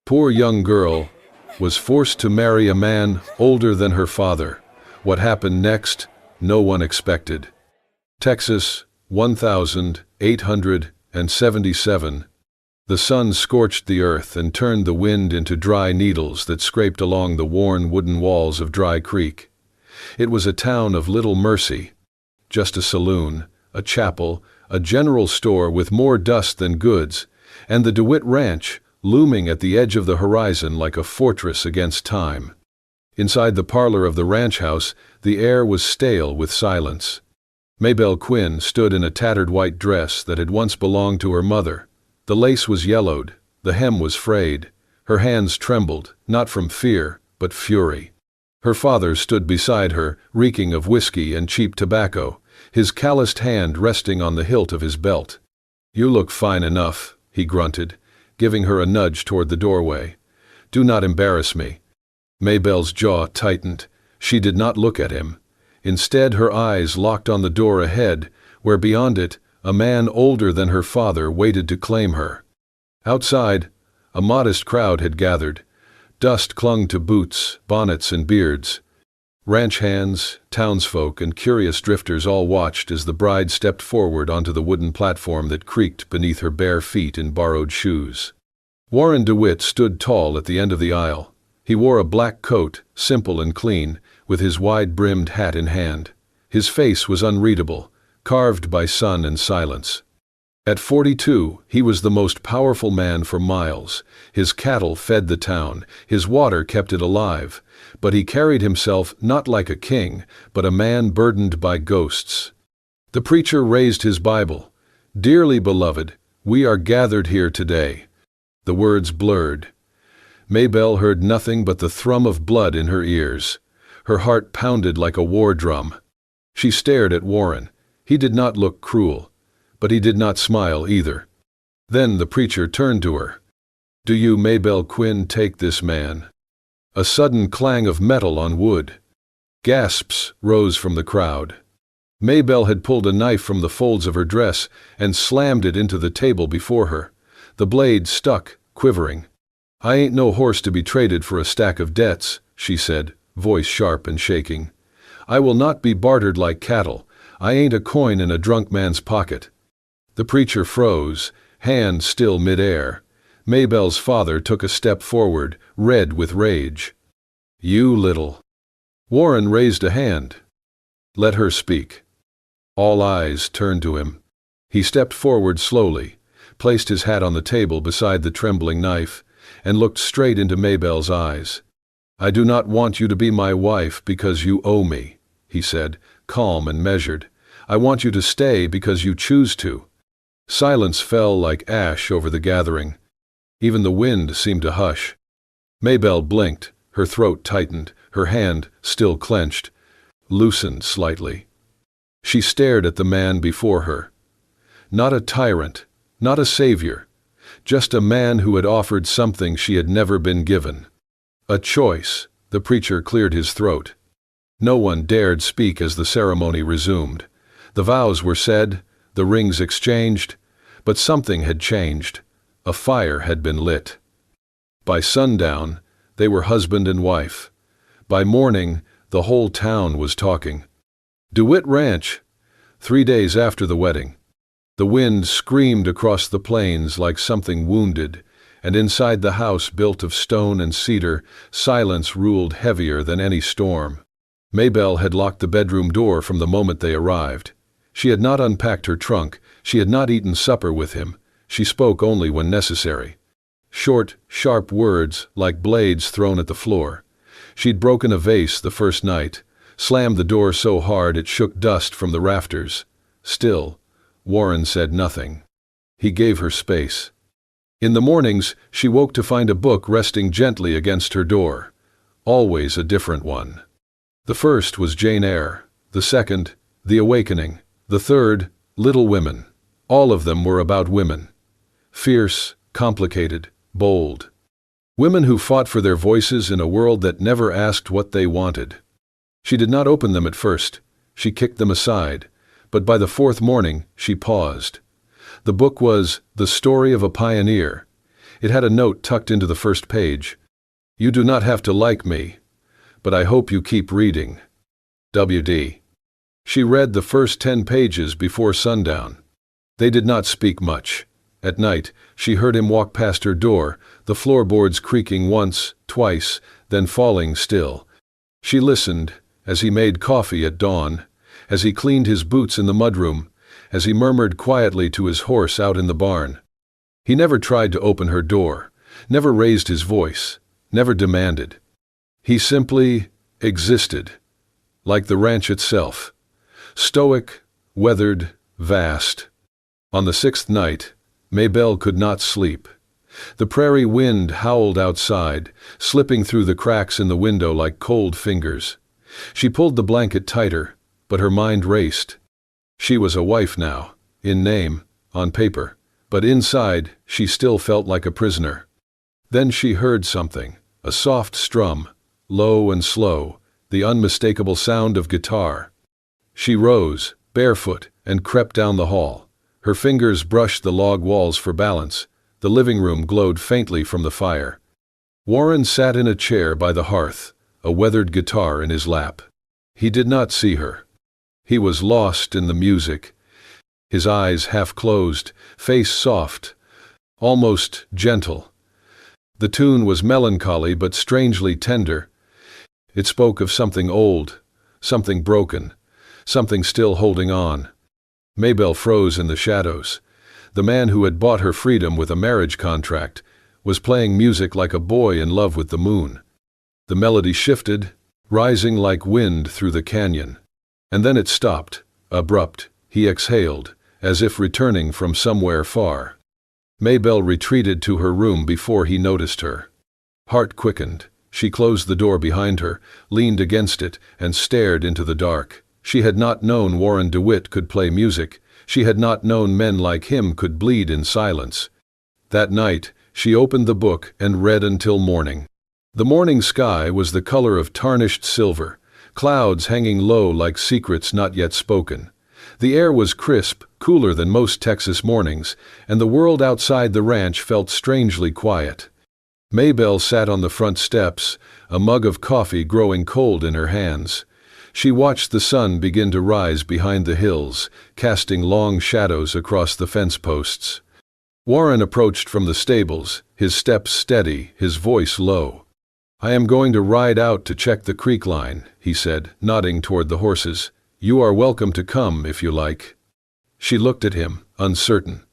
Poor young girl was forced to marry a man older than her father. What happened next, no one expected. Texas, 1877. The sun scorched the earth and turned the wind into dry needles that scraped along the worn wooden walls of Dry Creek. It was a town of little mercy. Just a saloon, a chapel, a general store with more dust than goods, and the DeWitt Ranch, looming at the edge of the horizon like a fortress against time. Inside the parlor of the ranch house, the air was stale with silence. Maybelle Quinn stood in a tattered white dress that had once belonged to her mother. The lace was yellowed, the hem was frayed. Her hands trembled, not from fear, but fury. Her father stood beside her, reeking of whiskey and cheap tobacco, his calloused hand resting on the hilt of his belt. "You look fine enough," he grunted, giving her a nudge toward the doorway. "Do not embarrass me." Maybelle's jaw tightened. She did not look at him. Instead, her eyes locked on the door ahead, where beyond it, a man older than her father waited to claim her. Outside, a modest crowd had gathered. Dust clung to boots, bonnets, and beards. Ranch hands, townsfolk, and curious drifters all watched as the bride stepped forward onto the wooden platform that creaked beneath her bare feet in borrowed shoes. Warren DeWitt stood tall at the end of the aisle. He wore a black coat, simple and clean, with his wide-brimmed hat in hand. His face was unreadable, carved by sun and silence. At 42, he was the most powerful man for miles. His cattle fed the town, his water kept it alive, but he carried himself not like a king, but a man burdened by ghosts. The preacher raised his Bible. "Dearly beloved, we are gathered here today." The words blurred. Maybelle heard nothing but the thrum of blood in her ears. Her heart pounded like a war drum. She stared at Warren. He did not look cruel, but he did not smile either. Then the preacher turned to her. "Do you, Maybelle Quinn, take this man?" A sudden clang of metal on wood. Gasps rose from the crowd. Maybelle had pulled a knife from the folds of her dress and slammed it into the table before her. The blade stuck, quivering. "I ain't no horse to be traded for a stack of debts," she said, voice sharp and shaking. "I will not be bartered like cattle. I ain't a coin in a drunk man's pocket." The preacher froze, hand still mid-air. Maybelle's father took a step forward, red with rage. "You little—" Warren raised a hand. "Let her speak." All eyes turned to him. He stepped forward slowly, placed his hat on the table beside the trembling knife, and looked straight into Maybelle's eyes. "I do not want you to be my wife because you owe me," he said, calm and measured. "I want you to stay because you choose to." Silence fell like ash over the gathering. Even the wind seemed to hush. Maybelle blinked, her throat tightened, her hand, still clenched, loosened slightly. She stared at the man before her. Not a tyrant, not a savior, just a man who had offered something she had never been given. A choice. The preacher cleared his throat. No one dared speak as the ceremony resumed. The vows were said, the rings exchanged, but something had changed. A fire had been lit. By sundown, they were husband and wife. By morning, the whole town was talking. DeWitt Ranch, 3 days after the wedding. The wind screamed across the plains like something wounded, and inside the house built of stone and cedar, silence ruled heavier than any storm. Maybelle had locked the bedroom door from the moment they arrived. She had not unpacked her trunk, she had not eaten supper with him. She spoke only when necessary. Short, sharp words like blades thrown at the floor. She'd broken a vase the first night, slammed the door so hard it shook dust from the rafters. Still, Warren said nothing. He gave her space. In the mornings, she woke to find a book resting gently against her door. Always a different one. The first was Jane Eyre, the second, The Awakening, the third, Little Women. All of them were about women. Fierce, complicated, bold. Women who fought for their voices in a world that never asked what they wanted. She did not open them at first. She kicked them aside. But by the fourth morning, she paused. The book was The Story of a Pioneer. It had a note tucked into the first page. "You do not have to like me, but I hope you keep reading. W.D." She read the first 10 pages before sundown. They did not speak much. At night, she heard him walk past her door, the floorboards creaking once, twice, then falling still. She listened, as he made coffee at dawn, as he cleaned his boots in the mudroom, as he murmured quietly to his horse out in the barn. He never tried to open her door, never raised his voice, never demanded. He simply existed, like the ranch itself. Stoic, weathered, vast. On the 6th night, Maybelle could not sleep. The prairie wind howled outside, slipping through the cracks in the window like cold fingers. She pulled the blanket tighter, but her mind raced. She was a wife now, in name, on paper, but inside she still felt like a prisoner. Then she heard something, a soft strum, low and slow, the unmistakable sound of guitar. She rose, barefoot, and crept down the hall. Her fingers brushed the log walls for balance. The living room glowed faintly from the fire. Warren sat in a chair by the hearth, a weathered guitar in his lap. He did not see her. He was lost in the music, his eyes half closed, face soft, almost gentle. The tune was melancholy but strangely tender. It spoke of something old, something broken, something still holding on. Maybelle froze in the shadows. The man who had bought her freedom with a marriage contract was playing music like a boy in love with the moon. The melody shifted, rising like wind through the canyon. And then it stopped, abrupt. He exhaled, as if returning from somewhere far. Maybelle retreated to her room before he noticed her. Heart quickened. She closed the door behind her, leaned against it, and stared into the dark. She had not known Warren DeWitt could play music. She had not known men like him could bleed in silence. That night, she opened the book and read until morning. The morning sky was the color of tarnished silver, clouds hanging low like secrets not yet spoken. The air was crisp, cooler than most Texas mornings, and the world outside the ranch felt strangely quiet. Maybelle sat on the front steps, a mug of coffee growing cold in her hands. She watched the sun begin to rise behind the hills, casting long shadows across the fence posts. Warren approached from the stables, his steps steady, his voice low. "I am going to ride out to check the creek line," he said, nodding toward the horses. "You are welcome to come if you like." She looked at him, uncertain.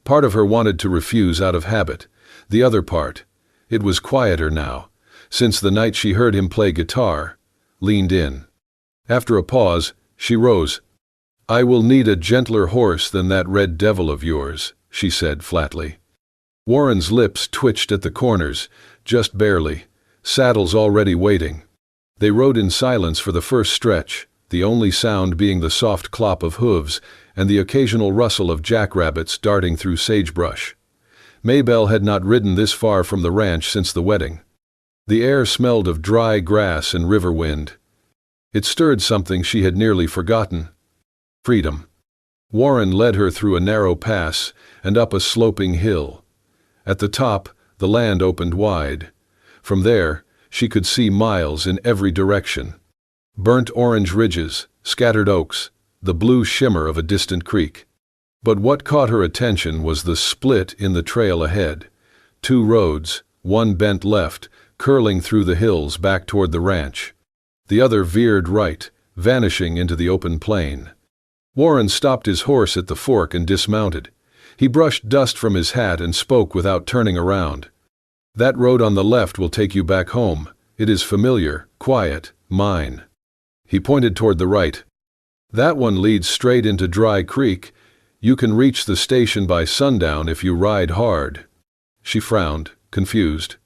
Part of her wanted to refuse out of habit. The other part, it was quieter now, since the night she heard him play guitar, leaned in. After a pause, she rose. "I will need a gentler horse than that red devil of yours," she said flatly. Warren's lips twitched at the corners, just barely, saddles already waiting. They rode in silence for the first stretch, the only sound being the soft clop of hooves and the occasional rustle of jackrabbits darting through sagebrush. Maybelle had not ridden this far from the ranch since the wedding. The air smelled of dry grass and river wind. It stirred something she had nearly forgotten. Freedom. Warren led her through a narrow pass and up a sloping hill. At the top, the land opened wide. From there, she could see miles in every direction. Burnt orange ridges, scattered oaks, the blue shimmer of a distant creek. But what caught her attention was the split in the trail ahead. 2 roads, one bent left, curling through the hills back toward the ranch. The other veered right, vanishing into the open plain. Warren stopped his horse at the fork and dismounted. He brushed dust from his hat and spoke without turning around. "That road on the left will take you back home. It is familiar, quiet, mine." He pointed toward the right. "That one leads straight into Dry Creek. You can reach the station by sundown if you ride hard." She frowned, confused.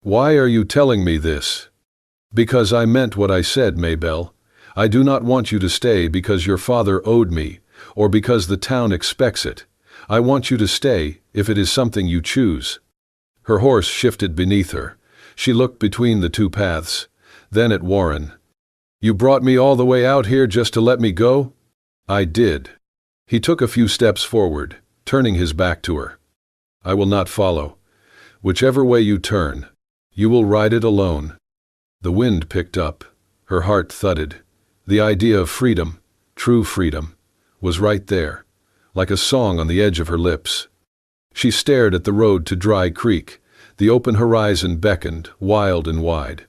"Why are you telling me this?" "Because I meant what I said, Maybelle. I do not want you to stay because your father owed me, or because the town expects it. I want you to stay if it is something you choose." Her horse shifted beneath her. She looked between the 2 paths, then at Warren. "You brought me all the way out here just to let me go?" "I did." He took a few steps forward, turning his back to her. "I will not follow. Whichever way you turn, you will ride it alone." The wind picked up. Her heart thudded. The idea of freedom, true freedom, was right there, like a song on the edge of her lips. She stared at the road to Dry Creek. The open horizon beckoned, wild and wide.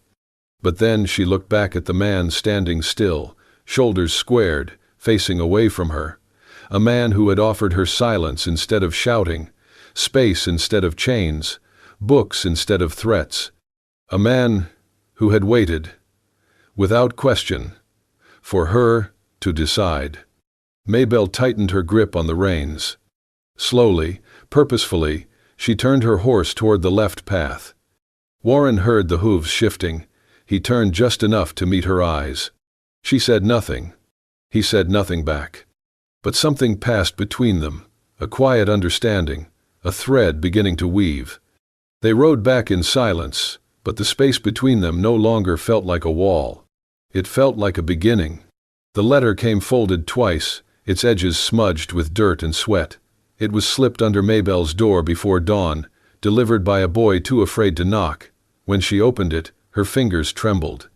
But then she looked back at the man standing still, shoulders squared, facing away from her. A man who had offered her silence instead of shouting, space instead of chains, books instead of threats. A man who had waited, without question, for her to decide. Maybelle tightened her grip on the reins. Slowly, purposefully, she turned her horse toward the left path. Warren heard the hooves shifting. He turned just enough to meet her eyes. She said nothing. He said nothing back. But something passed between them, a quiet understanding, a thread beginning to weave. They rode back in silence, but the space between them no longer felt like a wall. It felt like a beginning. The letter came folded twice, its edges smudged with dirt and sweat. It was slipped under Maybelle's door before dawn, delivered by a boy too afraid to knock. When she opened it, her fingers trembled.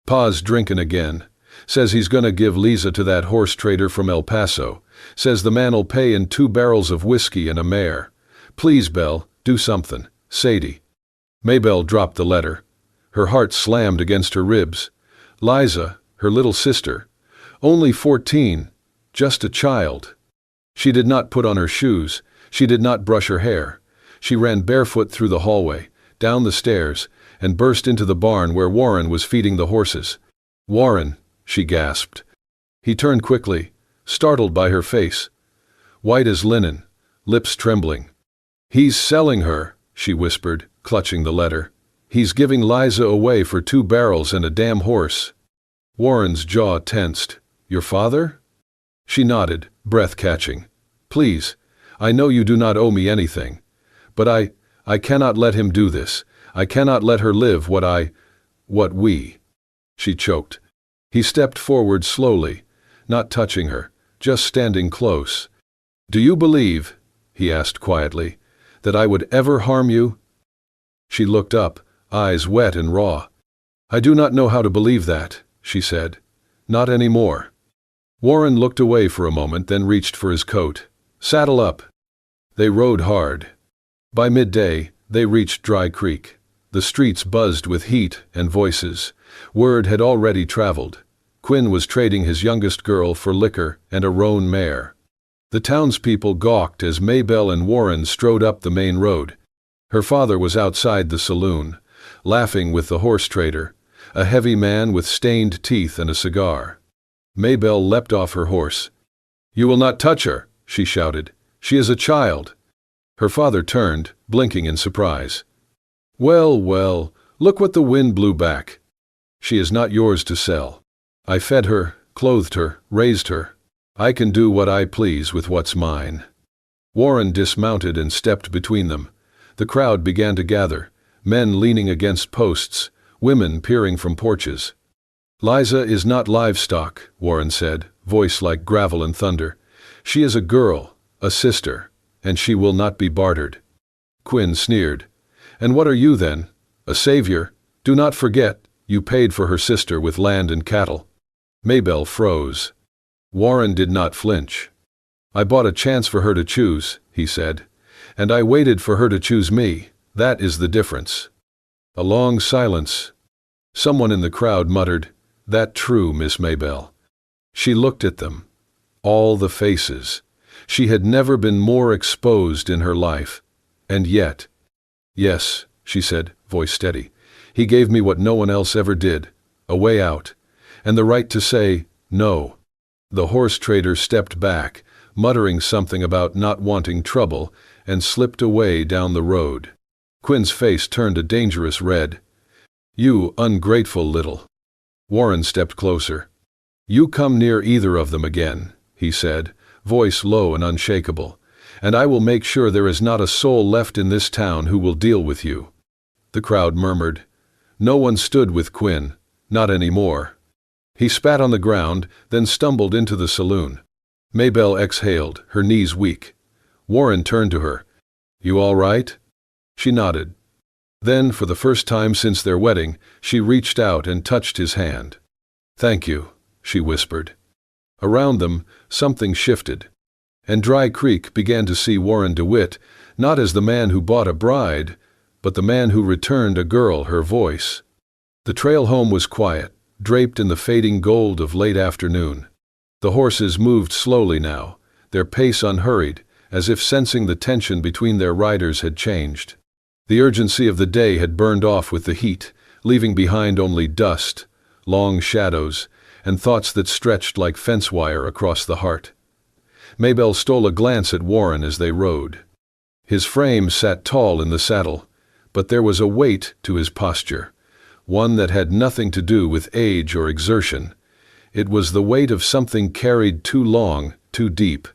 "Pa's drinkin' again. Says he's gonna give Lisa to that horse trader from El Paso. Says the man'll pay in 2 barrels of whiskey and a mare. Please, Belle, do something. Sadie." Maybelle dropped the letter. Her heart slammed against her ribs. Liza, her little sister. Only 14, just a child. She did not put on her shoes. She did not brush her hair. She ran barefoot through the hallway, down the stairs, and burst into the barn where Warren was feeding the horses. "Warren," she gasped. He turned quickly, startled by her face. White as linen, lips trembling. "He's selling her," she whispered, clutching the letter. "He's giving Liza away for 2 barrels and a damn horse." Warren's jaw tensed. "Your father?" She nodded, breath catching. "Please, I know you do not owe me anything. But I cannot let him do this. I cannot let her live what we." She choked. He stepped forward slowly, not touching her, just standing close. "Do you believe," he asked quietly, "that I would ever harm you?" She looked up, eyes wet and raw. "I do not know how to believe that," she said. "Not anymore." Warren looked away for a moment, then reached for his coat. "Saddle up." They rode hard. By midday, they reached Dry Creek. The streets buzzed with heat and voices. Word had already traveled. Quinn was trading his youngest girl for liquor and a roan mare. The townspeople gawked as Maybelle and Warren strode up the main road. Her father was outside the saloon, laughing with the horse trader, a heavy man with stained teeth and a cigar. Maybelle leapt off her horse. "You will not touch her," she shouted. "She is a child." Her father turned, blinking in surprise. "Well, well, look what the wind blew back. She is not yours to sell. I fed her, clothed her, raised her. I can do what I please with what's mine." Warren dismounted and stepped between them. The crowd began to gather, men leaning against posts, women peering from porches. "Liza is not livestock," Warren said, voice like gravel and thunder. "She is a girl, a sister, and she will not be bartered." Quinn sneered. "And what are you then? A savior? Do not forget, you paid for her sister with land and cattle." Maybelle froze. Warren did not flinch. "I bought a chance for her to choose," he said, "and I waited for her to choose me. That is the difference." A long silence. Someone in the crowd muttered, "That true, Miss Maybelle." She looked at them. All the faces. She had never been more exposed in her life. And yet, "Yes," she said, voice steady. "He gave me what no one else ever did, a way out, and the right to say no." The horse trader stepped back, muttering something about not wanting trouble, and slipped away down the road. Quinn's face turned a dangerous red. "You ungrateful little." Warren stepped closer. "You come near either of them again," he said, voice low and unshakable, "and I will make sure there is not a soul left in this town who will deal with you." The crowd murmured. No one stood with Quinn, not anymore. He spat on the ground, then stumbled into the saloon. Maybelle exhaled, her knees weak. Warren turned to her. "You all right?" She nodded, Then, for the first time since their wedding, she reached out and touched his hand. "Thank you," she whispered. Around them, something shifted, and Dry Creek began to see Warren DeWitt not as the man who bought a bride, but the man who returned a girl her voice. The trail home was quiet, draped in the fading gold of late afternoon. The horses moved slowly now, their pace unhurried, as if sensing the tension between their riders had changed. The urgency of the day had burned off with the heat, leaving behind only dust, long shadows, and thoughts that stretched like fence wire across the heart. Maybelle stole a glance at Warren as they rode. His frame sat tall in the saddle, but there was a weight to his posture, one that had nothing to do with age or exertion. It was the weight of something carried too long, too deep.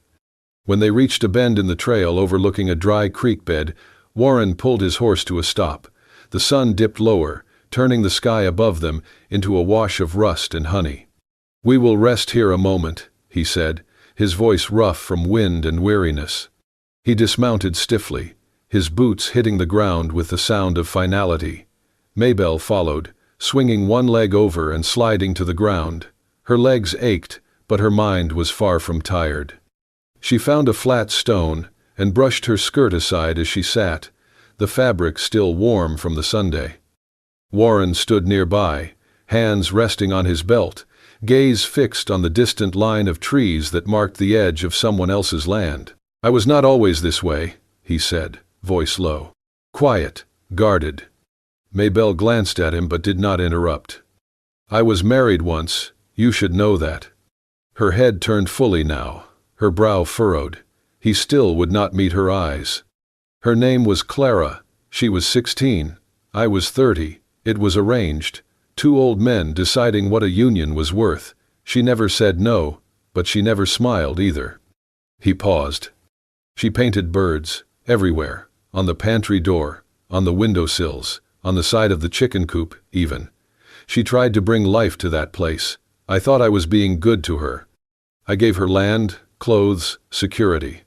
When they reached a bend in the trail overlooking a dry creek bed, Warren pulled his horse to a stop. The sun dipped lower, turning the sky above them into a wash of rust and honey. "We will rest here a moment," he said, his voice rough from wind and weariness. He dismounted stiffly, his boots hitting the ground with the sound of finality. Maybelle followed, swinging one leg over and sliding to the ground. Her legs ached, but her mind was far from tired. She found a flat stone and brushed her skirt aside as she sat, the fabric still warm from the Sunday. Warren stood nearby, hands resting on his belt, gaze fixed on the distant line of trees that marked the edge of someone else's land. "I was not always this way," he said, voice low. Quiet, guarded. Maybelle glanced at him but did not interrupt. "I was married once, you should know that." Her head turned fully now, her brow furrowed. He still would not meet her eyes. "Her name was Clara. She was 16. I was 30. It was arranged. Two old men deciding what a union was worth. She never said no, but she never smiled either." He paused. "She painted birds, everywhere, on the pantry door, on the windowsills, on the side of the chicken coop, even. She tried to bring life to that place. I thought I was being good to her. I gave her land, clothes, security."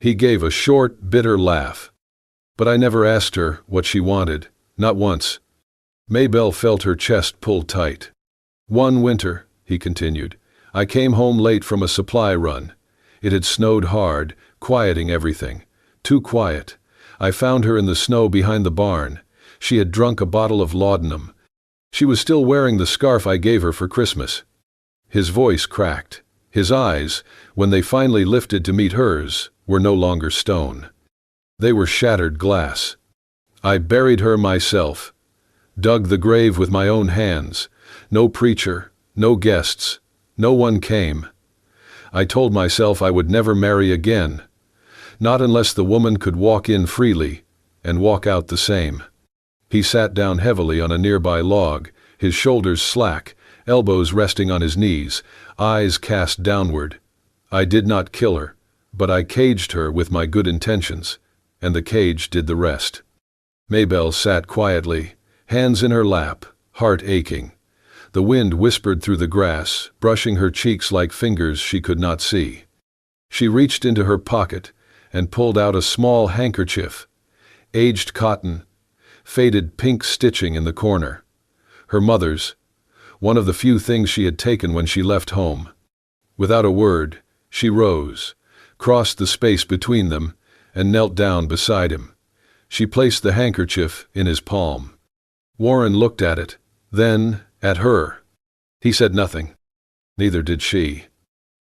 He gave a short, bitter laugh. "But I never asked her what she wanted, not once." Maybelle felt her chest pull tight. "One winter," he continued, "I came home late from a supply run. It had snowed hard, quieting everything. Too quiet. I found her in the snow behind the barn. She had drunk a bottle of laudanum. She was still wearing the scarf I gave her for Christmas." His voice cracked. His eyes, when they finally lifted to meet hers, were no longer stone. They were shattered glass. "I buried her myself. Dug the grave with my own hands. No preacher, no guests, no one came. I told myself I would never marry again. Not unless the woman could walk in freely, and walk out the same." He sat down heavily on a nearby log, his shoulders slack, elbows resting on his knees, eyes cast downward. "I did not kill her, but I caged her with my good intentions, and the cage did the rest." Maybelle sat quietly, hands in her lap, heart aching. The wind whispered through the grass, brushing her cheeks like fingers she could not see. She reached into her pocket and pulled out a small handkerchief, aged cotton, faded pink stitching in the corner. Her mother's, one of the few things she had taken when she left home. Without a word, she rose, crossed the space between them, and knelt down beside him. She placed the handkerchief in his palm. Warren looked at it, then at her. He said nothing. Neither did she.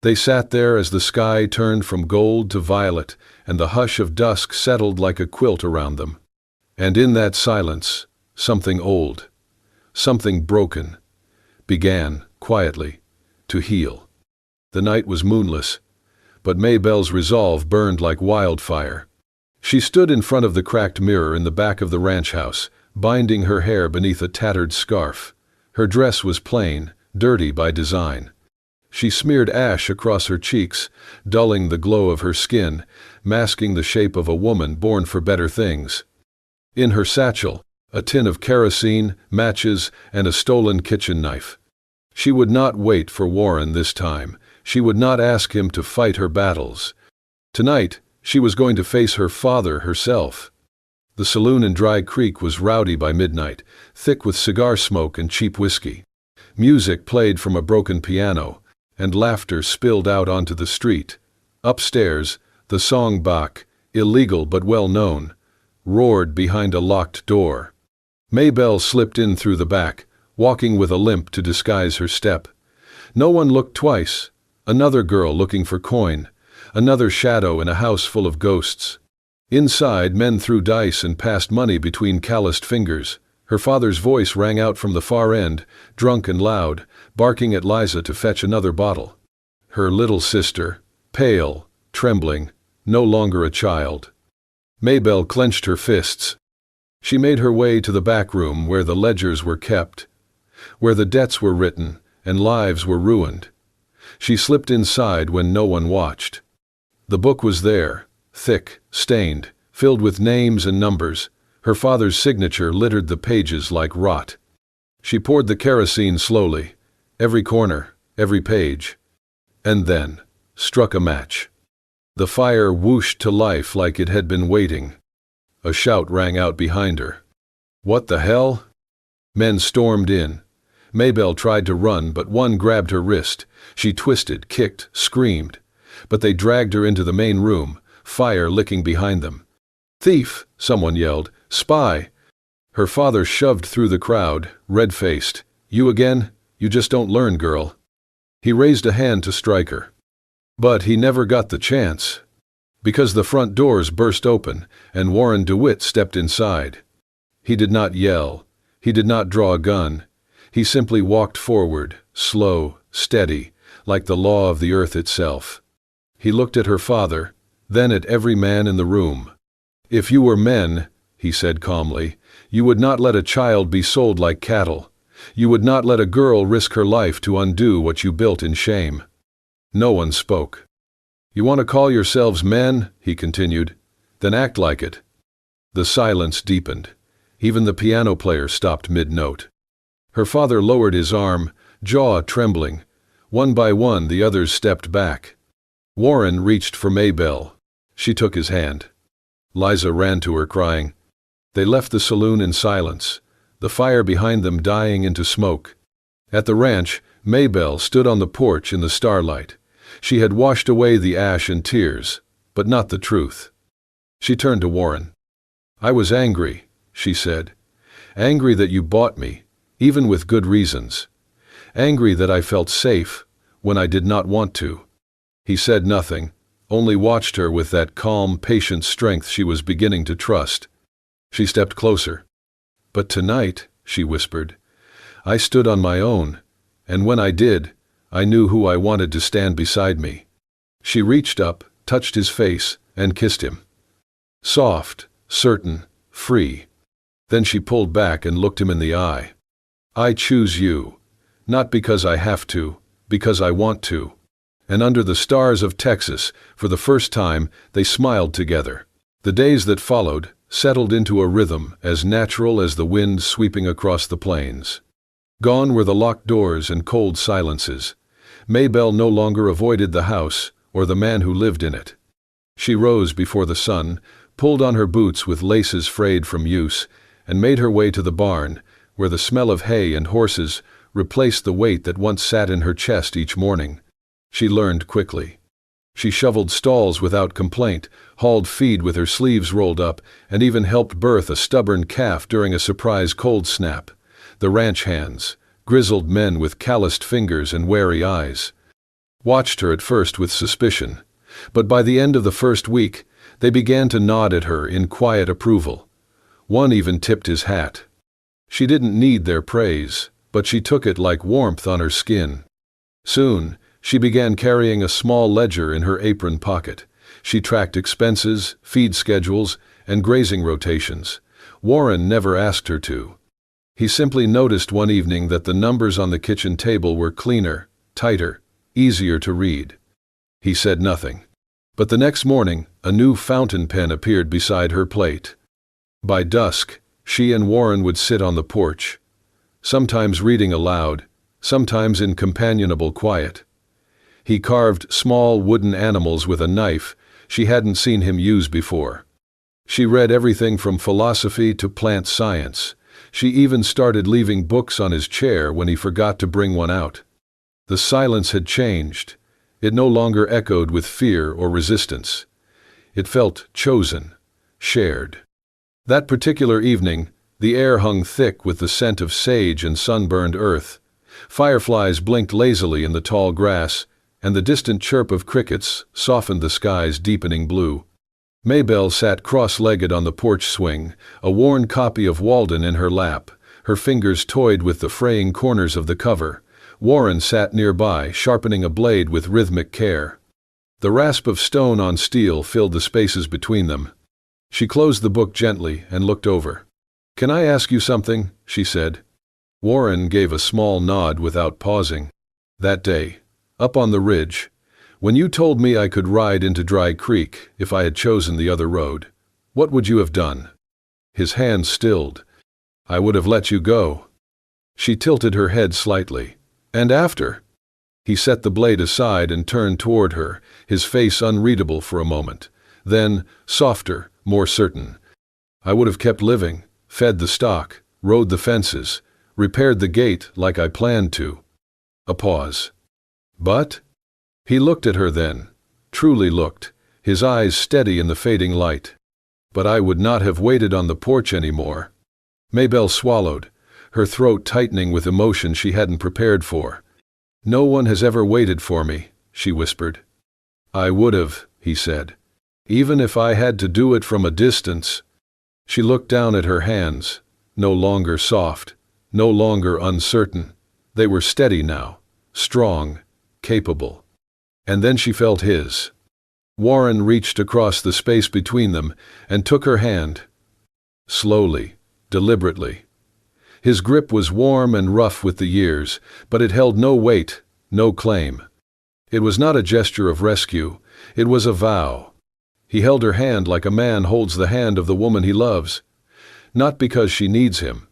They sat there as the sky turned from gold to violet, and the hush of dusk settled like a quilt around them. And in that silence, something old, something broken, began, quietly, to heal. The night was moonless, but Maybelle's resolve burned like wildfire. She stood in front of the cracked mirror in the back of the ranch house, binding her hair beneath a tattered scarf. Her dress was plain, dirty by design. She smeared ash across her cheeks, dulling the glow of her skin, masking the shape of a woman born for better things. In her satchel, a tin of kerosene, matches, and a stolen kitchen knife. She would not wait for Warren this time. She would not ask him to fight her battles. Tonight, she was going to face her father herself. The saloon in Dry Creek was rowdy by midnight, thick with cigar smoke and cheap whiskey. Music played from a broken piano, and laughter spilled out onto the street. Upstairs, the song Bach, illegal but well known, roared behind a locked door. Maybelle slipped in through the back, walking with a limp to disguise her step. No one looked twice. Another girl looking for coin, another shadow in a house full of ghosts. Inside, men threw dice and passed money between calloused fingers. Her father's voice rang out from the far end, drunk and loud, barking at Liza to fetch another bottle. Her little sister, pale, trembling, no longer a child. Maybelle clenched her fists. She made her way to the back room where the ledgers were kept, where the debts were written and lives were ruined. She slipped inside when no one watched. The book was there, thick, stained, filled with names and numbers. Her father's signature littered the pages like rot. She poured the kerosene slowly, every corner, every page, and then struck a match. The fire whooshed to life like it had been waiting. A shout rang out behind her. "What the hell?" Men stormed in. Maybelle tried to run, but one grabbed her wrist. She twisted, kicked, screamed. But they dragged her into the main room, fire licking behind them. "Thief!" someone yelled. "Spy!" Her father shoved through the crowd, red-faced. "You again? You just don't learn, girl." He raised a hand to strike her. But he never got the chance, because the front doors burst open and Warren DeWitt stepped inside. He did not yell. He did not draw a gun. He simply walked forward, slow, steady, like the law of the earth itself. He looked at her father, then at every man in the room. "If you were men," he said calmly, "you would not let a child be sold like cattle. You would not let a girl risk her life to undo what you built in shame." No one spoke. "You want to call yourselves men?" he continued. "Then act like it." The silence deepened. Even the piano player stopped mid-note. Her father lowered his arm, jaw trembling. One by one, the others stepped back. Warren reached for Maybelle. She took his hand. Liza ran to her, crying. They left the saloon in silence, the fire behind them dying into smoke. At the ranch, Maybelle stood on the porch in the starlight. She had washed away the ash and tears, but not the truth. She turned to Warren. "I was angry," she said. "Angry that you bought me, even with good reasons. Angry that I felt safe when I did not want to." He said nothing, only watched her with that calm, patient strength she was beginning to trust. She stepped closer. "But tonight," she whispered, "I stood on my own, and when I did, I knew who I wanted to stand beside me." She reached up, touched his face, and kissed him. Soft, certain, free. Then she pulled back and looked him in the eye. "I choose you, not because I have to, because I want to." And under the stars of Texas, for the first time, they smiled together. The days that followed settled into a rhythm as natural as the wind sweeping across the plains. Gone were the locked doors and cold silences. Maybelle no longer avoided the house or the man who lived in it. She rose before the sun, pulled on her boots with laces frayed from use, and made her way to the barn, where the smell of hay and horses replaced the weight that once sat in her chest each morning. She learned quickly. She shoveled stalls without complaint, hauled feed with her sleeves rolled up, and even helped birth a stubborn calf during a surprise cold snap. The ranch hands, grizzled men with calloused fingers and wary eyes, watched her at first with suspicion, but by the end of the first week, they began to nod at her in quiet approval. One even tipped his hat. She didn't need their praise, but she took it like warmth on her skin. Soon, she began carrying a small ledger in her apron pocket. She tracked expenses, feed schedules, and grazing rotations. Warren never asked her to. He simply noticed one evening that the numbers on the kitchen table were cleaner, tighter, easier to read. He said nothing. But the next morning, a new fountain pen appeared beside her plate. By dusk, she and Warren would sit on the porch, sometimes reading aloud, sometimes in companionable quiet. He carved small wooden animals with a knife she hadn't seen him use before. She read everything from philosophy to plant science. She even started leaving books on his chair when he forgot to bring one out. The silence had changed. It no longer echoed with fear or resistance. It felt chosen, shared. That particular evening, the air hung thick with the scent of sage and sunburned earth. Fireflies blinked lazily in the tall grass, and the distant chirp of crickets softened the sky's deepening blue. Maybelle sat cross-legged on the porch swing, a worn copy of Walden in her lap. Her fingers toyed with the fraying corners of the cover. Warren sat nearby, sharpening a blade with rhythmic care. The rasp of stone on steel filled the spaces between them. She closed the book gently and looked over. "Can I ask you something?" she said. Warren gave a small nod without pausing. "That day, up on the ridge, when you told me I could ride into Dry Creek if I had chosen the other road, what would you have done?" His hand stilled. "I would have let you go." She tilted her head slightly. "And after?" He set the blade aside and turned toward her, his face unreadable for a moment. Then, softer, more certain. "I would have kept living, fed the stock, rode the fences, repaired the gate like I planned to." A pause. "But?" He looked at her then, truly looked, his eyes steady in the fading light. "But I would not have waited on the porch anymore." Maybelle swallowed, her throat tightening with emotion she hadn't prepared for. "No one has ever waited for me," she whispered. "I would have," he said, "even if I had to do it from a distance." She looked down at her hands, no longer soft, no longer uncertain. They were steady now, strong, capable. And then she felt his. Warren reached across the space between them and took her hand. Slowly, deliberately. His grip was warm and rough with the years, but it held no weight, no claim. It was not a gesture of rescue, it was a vow. He held her hand like a man holds the hand of the woman he loves, not because she needs him,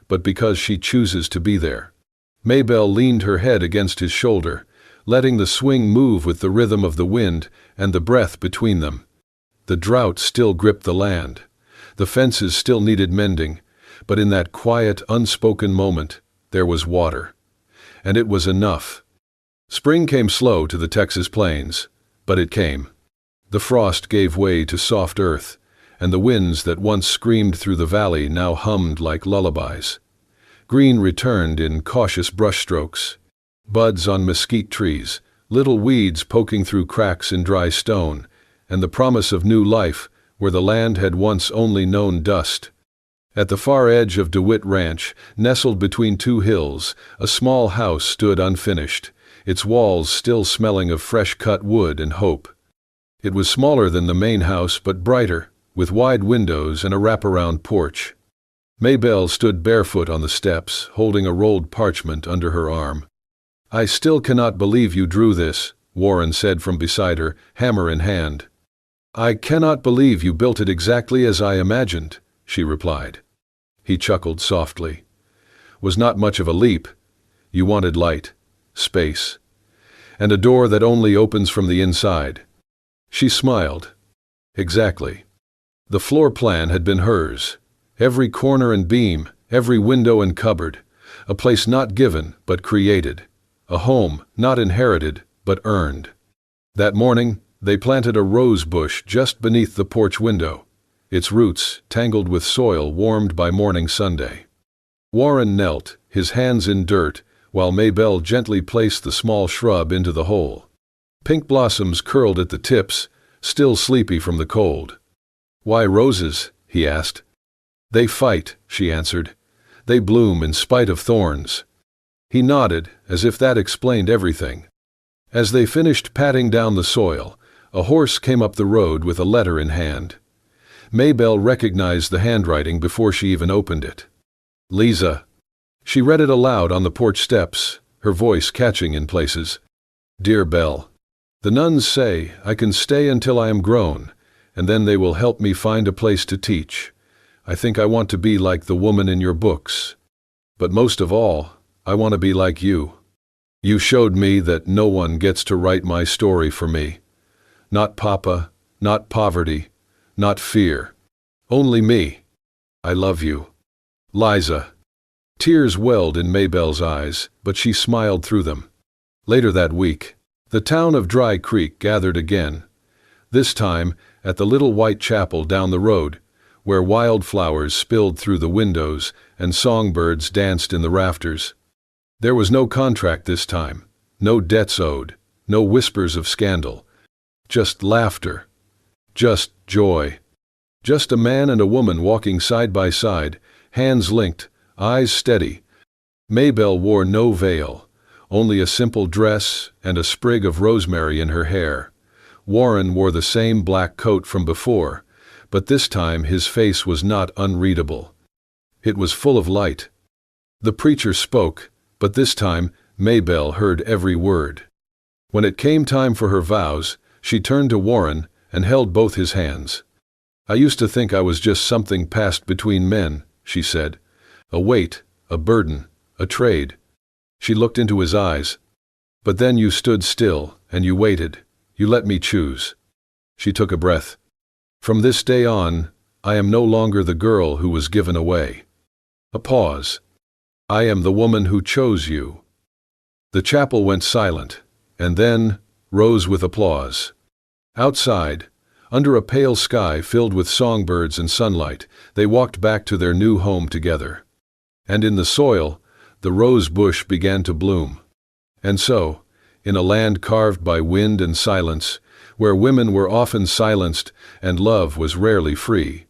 but because she chooses to be there. Maybelle leaned her head against his shoulder, letting the swing move with the rhythm of the wind and the breath between them. The drought still gripped the land. The fences still needed mending, but in that quiet, unspoken moment, there was water. And it was enough. Spring came slow to the Texas plains, but it came. The frost gave way to soft earth, and the winds that once screamed through the valley now hummed like lullabies. Green returned in cautious brushstrokes. Buds on mesquite trees, little weeds poking through cracks in dry stone, and the promise of new life where the land had once only known dust. At the far edge of DeWitt Ranch, nestled between two hills, a small house stood unfinished, its walls still smelling of fresh-cut wood and hope. It was smaller than the main house but brighter, with wide windows and a wraparound porch. Maybelle stood barefoot on the steps, holding a rolled parchment under her arm. "I still cannot believe you drew this," Warren said from beside her, hammer in hand. "I cannot believe you built it exactly as I imagined," she replied. He chuckled softly. "Was not much of a leap. You wanted light, space, and a door that only opens from the inside." She smiled. Exactly. The floor plan had been hers. Every corner and beam, every window and cupboard. A place not given, but created. A home not inherited, but earned. That morning, they planted a rose bush just beneath the porch window, its roots tangled with soil warmed by morning Sunday. Warren knelt, his hands in dirt, while Maybelle gently placed the small shrub into the hole. Pink blossoms curled at the tips, still sleepy from the cold. "Why roses?" he asked. "They fight," she answered. "They bloom in spite of thorns." He nodded, as if that explained everything. As they finished patting down the soil, a horse came up the road with a letter in hand. Maybelle recognized the handwriting before she even opened it. "Lisa." She read it aloud on the porch steps, her voice catching in places. "Dear Belle, the nuns say I can stay until I am grown, and then they will help me find a place to teach. I think I want to be like the woman in your books. But most of all, I want to be like you. You showed me that no one gets to write my story for me. Not Papa, not poverty, not fear. Only me. I love you. Liza. Tears welled in Maybelle's eyes, but she smiled through them. Later that week, the town of Dry Creek gathered again, this time at the little white chapel down the road, where wildflowers spilled through the windows and songbirds danced in the rafters. There was no contract this time, no debts owed, no whispers of scandal. Just laughter. Just joy. Just a man and a woman walking side by side, hands linked, eyes steady. Maybelle wore no veil, only a simple dress and a sprig of rosemary in her hair. Warren wore the same black coat from before, but this time his face was not unreadable. It was full of light. The preacher spoke, but this time Maybelle heard every word. When it came time for her vows, she turned to Warren and held both his hands. "I used to think I was just something passed between men," she said. "A weight, a burden, a trade." She looked into his eyes. "But then you stood still, and you waited. You let me choose." She took a breath. "From this day on, I am no longer the girl who was given away." A pause. "I am the woman who chose you." The chapel went silent, and then rose with applause. Outside, under a pale sky filled with songbirds and sunlight, they walked back to their new home together. And in the soil, the rose bush began to bloom. And so, in a land carved by wind and silence, where women were often silenced and love was rarely free,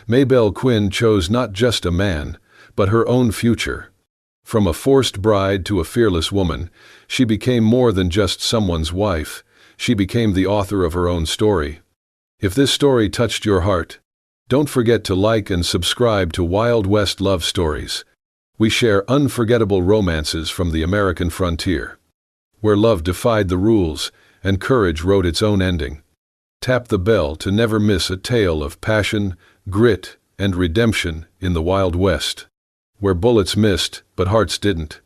Maybelle Quinn chose not just a man, but her own future. From a forced bride to a fearless woman, she became more than just someone's wife. She became the author of her own story. If this story touched your heart, don't forget to like and subscribe to Wild West Love Stories. We share unforgettable romances from the American frontier, where love defied the rules and courage wrote its own ending. Tap the bell to never miss a tale of passion, grit, and redemption in the Wild West, where bullets missed but hearts didn't.